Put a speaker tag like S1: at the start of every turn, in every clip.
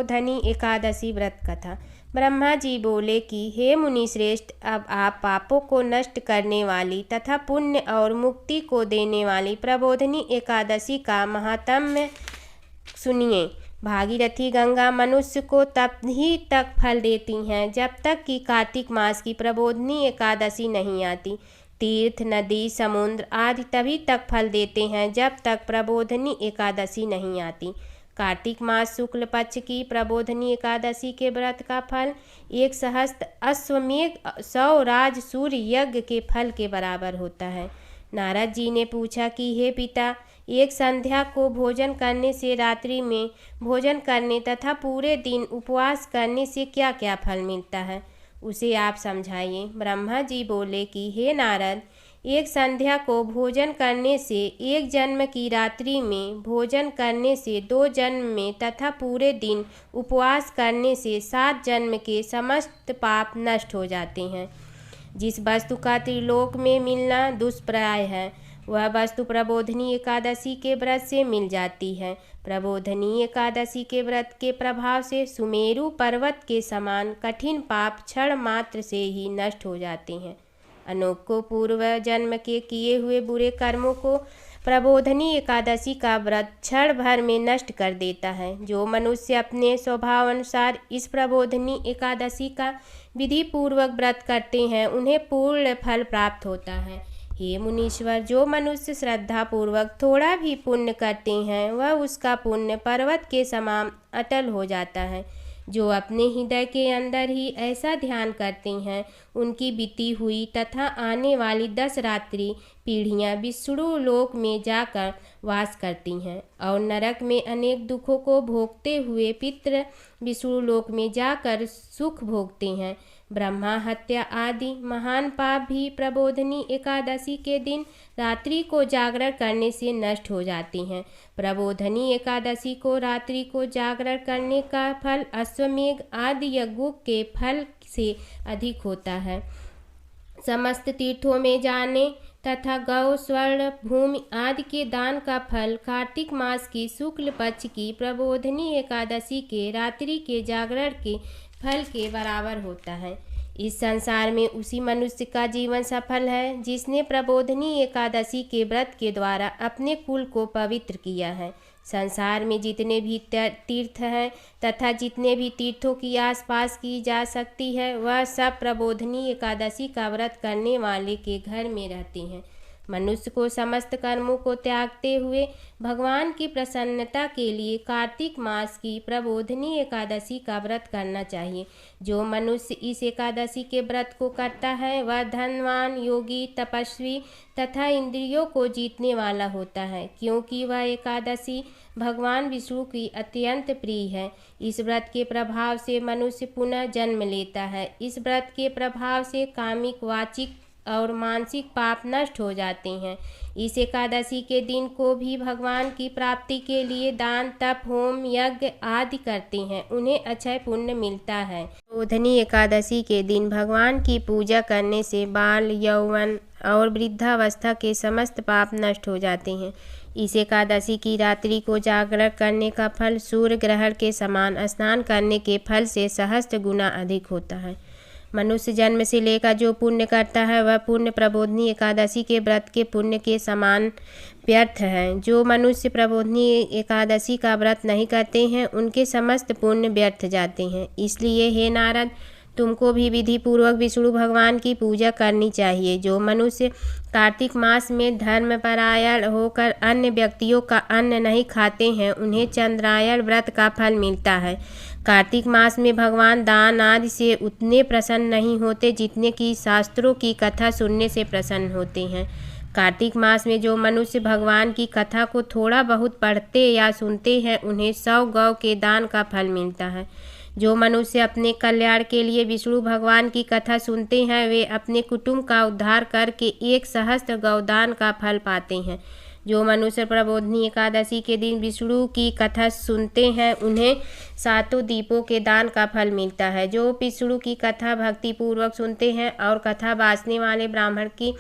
S1: प्रबोधनी एकादशी व्रत कथा। ब्रह्मा जी बोले कि हे मुनि श्रेष्ठ, अब आप पापों को नष्ट करने वाली तथा पुण्य और मुक्ति को देने वाली प्रबोधनी एकादशी का महात्म्य सुनिए। भागीरथी गंगा मनुष्य को तब ही तक फल देती हैं जब तक कि कार्तिक मास की प्रबोधनी एकादशी नहीं आती। तीर्थ, नदी, समुद्र आदि तभी तक फल देते हैं जब तक प्रबोधनी एकादशी नहीं आती। कार्तिक मास शुक्ल पक्ष की प्रबोधनी एकादशी के व्रत का फल 1 सहस्त्र अश्वमेध 100 राज सूर्य यज्ञ के फल के बराबर होता है। नारद जी ने पूछा कि हे पिता, एक संध्या को भोजन करने से, रात्रि में भोजन करने तथा पूरे दिन उपवास करने से क्या क्या फल मिलता है, उसे आप समझाइए। ब्रह्मा जी बोले कि हे नारद, एक संध्या को भोजन करने से, 1 जन्म की रात्रि में भोजन करने से, 2 जन्म में तथा पूरे दिन उपवास करने से 7 जन्म के समस्त पाप नष्ट हो जाते हैं। जिस वस्तु का त्रिलोक में मिलना दुष्प्राय है, वह वस्तु प्रबोधनी एकादशी के व्रत से मिल जाती है। प्रबोधनी एकादशी के व्रत के प्रभाव से सुमेरु पर्वत के समान कठिन पाप क्षण मात्र से ही नष्ट हो जाते हैं। अनेकों पूर्व जन्म के किए हुए बुरे कर्मों को प्रबोधनी एकादशी का व्रत क्षण भर में नष्ट कर देता है। जो मनुष्य अपने स्वभाव अनुसार इस प्रबोधनी एकादशी का विधि पूर्वक व्रत करते हैं, उन्हें पूर्ण फल प्राप्त होता है। हे मुनीश्वर, जो मनुष्य श्रद्धा पूर्वक थोड़ा भी पुण्य करते हैं, वह उसका पुण्य पर्वत के समान अटल हो जाता है। जो अपने हृदय के अंदर ही ऐसा ध्यान करते हैं, उनकी बीती हुई तथा आने वाली 10 रात्रि पीढ़ियाँ विष्णु लोक में जाकर वास करती हैं और नरक में अनेक दुखों को भोगते हुए पितृ विष्णु लोक में जाकर सुख भोगते हैं। ब्रह्मा हत्या आदि महान पाप भी प्रबोधनी एकादशी के दिन रात्रि को जागरण करने से नष्ट हो जाती हैं। प्रबोधनी एकादशी को रात्रि को जागरण करने का फल अश्वमेध आदि यज्ञों के फल से अधिक होता है। समस्त तीर्थों में जाने तथा गौ, स्वर्ण, भूमि आदि के दान का फल कार्तिक मास की शुक्ल पक्ष की प्रबोधनी एकादशी के रात्रि के जागरण के फल के बराबर होता है। इस संसार में उसी मनुष्य का जीवन सफल है जिसने प्रबोधनी एकादशी के व्रत के द्वारा अपने कुल को पवित्र किया है। संसार में जितने भी तीर्थ हैं तथा जितने भी तीर्थों की आसपास की जा सकती है, वह सब प्रबोधनी एकादशी का व्रत करने वाले के घर में रहते हैं। मनुष्य को समस्त कर्मों को त्यागते हुए भगवान की प्रसन्नता के लिए कार्तिक मास की प्रबोधनी एकादशी का व्रत करना चाहिए। जो मनुष्य इस एकादशी के व्रत को करता है, वह धनवान, योगी, तपस्वी तथा इंद्रियों को जीतने वाला होता है, क्योंकि वह एकादशी भगवान विष्णु की अत्यंत प्रिय है। इस व्रत के प्रभाव से मनुष्य पुनः जन्म लेता है। इस व्रत के प्रभाव से कामिक, वाचिक और मानसिक पाप नष्ट हो जाते हैं। इस एकादशी के दिन को भी भगवान की प्राप्ति के लिए दान, तप, होम, यज्ञ आदि करते हैं, उन्हें अक्षय पुण्य मिलता है। प्रबोधनी एकादशी के दिन भगवान की पूजा करने से बाल, यौवन और वृद्धावस्था के समस्त पाप नष्ट हो जाते हैं। इस एकादशी की रात्रि को जागरण करने का फल सूर्य ग्रहण के समान स्नान करने के फल से सहस्त्र गुना अधिक होता है। मनुष्य जन्म से लेकर जो पुण्य करता है, वह पुण्य प्रबोधनी एकादशी के व्रत के पुण्य के समान व्यर्थ है। जो मनुष्य प्रबोधनी एकादशी का व्रत नहीं करते हैं, उनके समस्त पुण्य व्यर्थ जाते हैं। इसलिए हे नारद, तुमको भी विधि पूर्वक विष्णु भगवान की पूजा करनी चाहिए। जो मनुष्य कार्तिक मास में धर्मपरायण होकर अन्य व्यक्तियों का अन्न नहीं खाते हैं, उन्हें चंद्रायण व्रत का फल मिलता है। कार्तिक मास में भगवान दान आदि से उतने प्रसन्न नहीं होते जितने कि शास्त्रों की कथा सुनने से प्रसन्न होते हैं। कार्तिक मास में जो मनुष्य भगवान की कथा को थोड़ा बहुत पढ़ते या सुनते हैं, उन्हें 100 गौ के दान का फल मिलता है। जो मनुष्य अपने कल्याण के लिए विष्णु भगवान की कथा सुनते हैं, वे अपने कुटुंब का उद्धार करके 1 सहस्त्र गौदान का फल पाते हैं। जो मनुष्य प्रबोधनी एकादशी के दिन विष्णु की कथा सुनते हैं, उन्हें 7 दीपों के दान का फल मिलता है। जो विष्णु की कथा भक्ति पूर्वक सुनते हैं और कथा बाँचने वाले ब्राह्मण की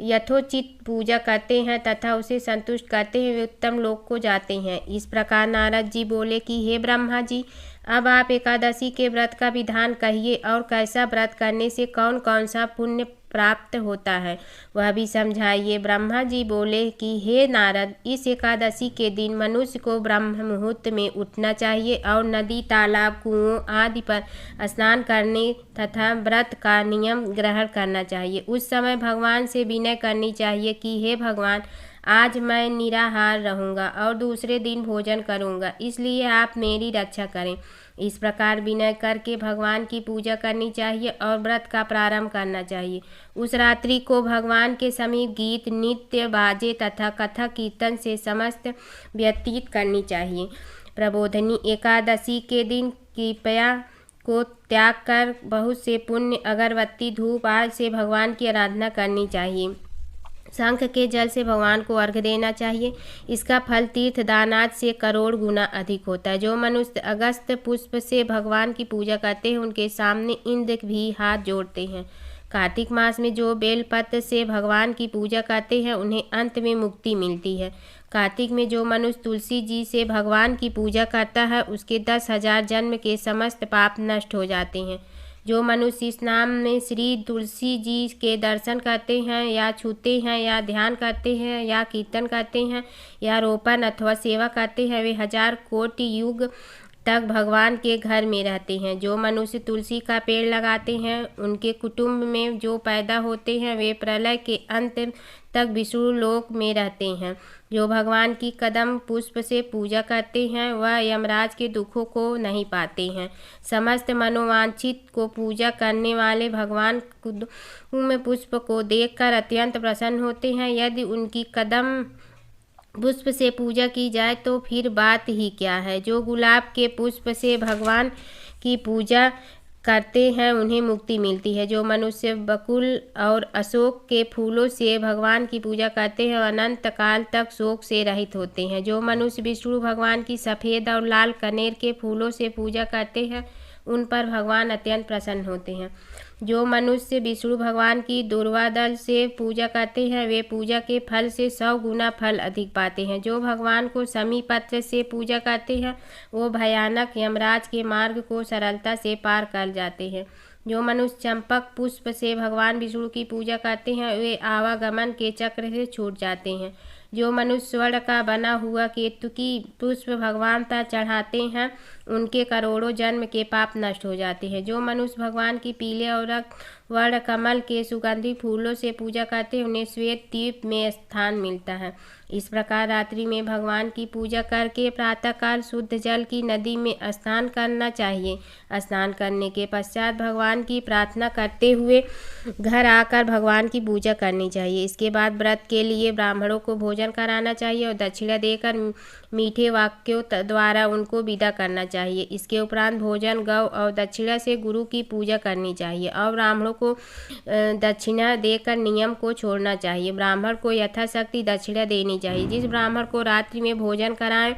S1: यथोचित पूजा करते हैं तथा उसे संतुष्ट करते हैं, वे उत्तम लोक को जाते हैं। इस प्रकार नारद जी बोले कि हे ब्रह्मा जी, अब आप एकादशी के व्रत का विधान कहिए और कैसा व्रत करने से कौन कौन सा पुण्य प्राप्त होता है वह भी समझाइए। ब्रह्मा जी बोले कि हे नारद, इस एकादशी के दिन मनुष्य को ब्रह्म मुहूर्त में उठना चाहिए और नदी, तालाब, कुओं आदि पर स्नान करने तथा व्रत का नियम ग्रहण करना चाहिए। उस समय भगवान से विनय करनी चाहिए कि हे भगवान, आज मैं निराहार रहूँगा और दूसरे दिन भोजन करूँगा, इसलिए आप मेरी रक्षा करें। इस प्रकार विनय करके भगवान की पूजा करनी चाहिए और व्रत का प्रारंभ करना चाहिए। उस रात्रि को भगवान के समीप गीत, नृत्य, बाजे तथा कथा कीर्तन से समस्त व्यतीत करनी चाहिए। प्रबोधनी एकादशी के दिन कृपया को त्याग कर बहुत से पुण्य अगरबत्ती, धूप आदि से भगवान की आराधना करनी चाहिए। शंख के जल से भगवान को अर्घ्य देना चाहिए। इसका फल तीर्थ दानाद से करोड़ गुना अधिक होता है। जो मनुष्य अगस्त पुष्प से भगवान की पूजा करते हैं उनके सामने इंद्र भी हाथ जोड़ते हैं। कार्तिक मास में जो बेलपत्र से भगवान की पूजा करते हैं उन्हें अंत में मुक्ति मिलती है। कार्तिक में जो मनुष्य तुलसी जी से भगवान की पूजा करता है उसके 10,000 जन्म के समस्त पाप नष्ट हो जाते हैं। जो मनुष्य इस नाम में श्री तुलसी जी के दर्शन करते हैं या छूते हैं या ध्यान करते हैं या कीर्तन करते हैं या रोपण अथवा सेवा करते हैं, वे 1000 कोटि युग तक भगवान के घर में रहते हैं। जो मनुष्य तुलसी का पेड़ लगाते हैं उनके कुटुंब में जो पैदा होते हैं वे प्रलय के अंत तक विष्णु लोक में रहते हैं। जो भगवान की कदम पुष्प से पूजा करते हैं वह यमराज के दुखों को नहीं पाते हैं। समस्त मनोवांछित को पूजा करने वाले भगवान कुदम पुष्प को देखकर अत्यंत प्रसन्न होते हैं। यदि उनकी कदम पुष्प से पूजा की जाए तो फिर बात ही क्या है। जो गुलाब के पुष्प से भगवान की पूजा करते हैं उन्हें मुक्ति मिलती है। जो मनुष्य बकुल और अशोक के फूलों से भगवान की पूजा करते हैं अनंत काल तक शोक से रहित होते हैं। जो मनुष्य विष्णु भगवान की सफ़ेद और लाल कनेर के फूलों से पूजा करते हैं उन पर भगवान अत्यंत प्रसन्न होते हैं। जो मनुष्य विष्णु भगवान की दूर्वा दल से पूजा करते हैं वे पूजा के फल से 100 गुना फल अधिक पाते हैं। जो भगवान को शमी पत्र से पूजा करते हैं वो भयानक यमराज के मार्ग को सरलता से पार कर जाते हैं। जो मनुष्य चंपक पुष्प से भगवान विष्णु की पूजा करते हैं वे आवागमन के चक्र से छूट जाते हैं। जो मनुष्य स्वर्ण का बना हुआ केतकी पुष्प भगवान पर चढ़ाते हैं उनके करोड़ों जन्म के पाप नष्ट हो जाते हैं। जो मनुष्य भगवान की पीले और रक्त वर्ण कमल के सुगंधित फूलों से पूजा करते हैं उन्हें श्वेत द्वीप में स्थान मिलता है। इस प्रकार रात्रि में भगवान की पूजा करके प्रातःकाल शुद्ध जल की नदी में स्नान करना चाहिए। स्नान करने के पश्चात भगवान की प्रार्थना करते हुए घर आकर भगवान की पूजा करनी चाहिए। इसके बाद व्रत के लिए ब्राह्मणों को भोजन कराना चाहिए और दक्षिणा देकर मीठे वाक्यों द्वारा उनको विदा करना चाहिए। इसके उपरांत भोजन, गौ और दक्षिणा से गुरु की पूजा करनी चाहिए और ब्राह्मणों को दक्षिणा देकर नियम को छोड़ना चाहिए। ब्राह्मण को यथाशक्ति दक्षिणा देनी चाहिए। जिस ब्राह्मण को रात्रि में भोजन कराएं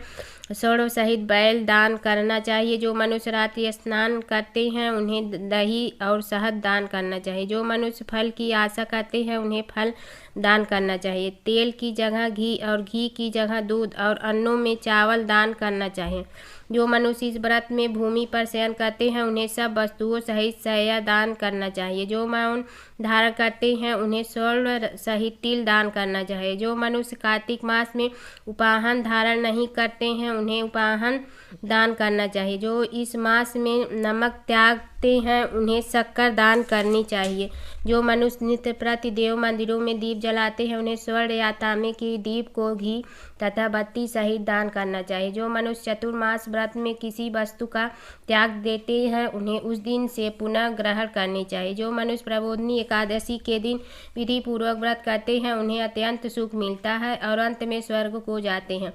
S1: स्वर्ण सहित बैल दान करना चाहिए। जो मनुष्य रात्रि स्नान करते हैं उन्हें दही और शहद दान करना चाहिए। जो मनुष्य फल की आशा करते हैं उन्हें फल दान करना चाहिए। तेल की जगह घी और घी की जगह दूध और अन्नों में चावल दान करना चाहिए। जो मनुष्य इस व्रत में भूमि पर शयन करते हैं उन्हें सब वस्तुओं सहित शय्या दान करना चाहिए। जो मौन धारण करते हैं उन्हें स्वर्ण सहित तिल दान करना चाहिए। जो मनुष्य कार्तिक मास में उपाहन धारण नहीं करते हैं उन्हें उपाहन दान करना चाहिए। जो इस मास में नमक त्यागते हैं उन्हें शक्कर दान करनी चाहिए। जो मनुष्य नित्य प्रति देव मंदिरों में दीप जलाते हैं उन्हें स्वर्ण या तांबे की दीप को घी तथा बत्ती सहित दान करना चाहिए। जो मनुष्य चतुर्मास व्रत में किसी वस्तु का त्याग देते हैं उन्हें उस दिन से पुनः ग्रहण करनी चाहिए। जो मनुष्य प्रबोधनी एकादशी के दिन विधि पूर्वक व्रत करते हैं उन्हें अत्यंत सुख मिलता है और अंत में स्वर्ग को जाते हैं।